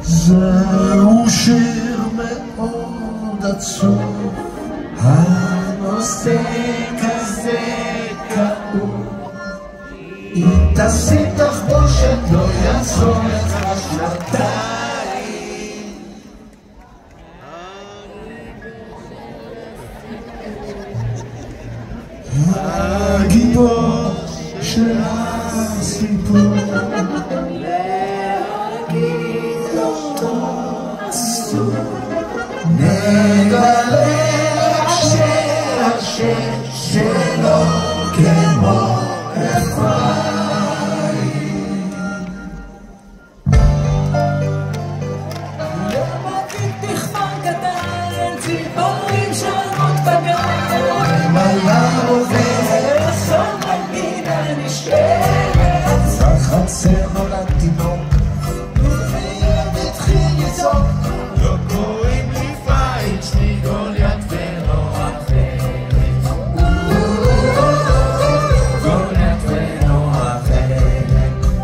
זהו שיר מאוד עצוב, הנושא כזה כאוב. אם תשים תחבושת לא יעזור לך שנתיים. הגיבור של הסיפור להגיד אותו אסור, נגלה השם שלו כמו אפרים. למדתי תכפר קטן, ציפורים שרות בגן, מלא עובר סוף מגינה נשארת, בחצר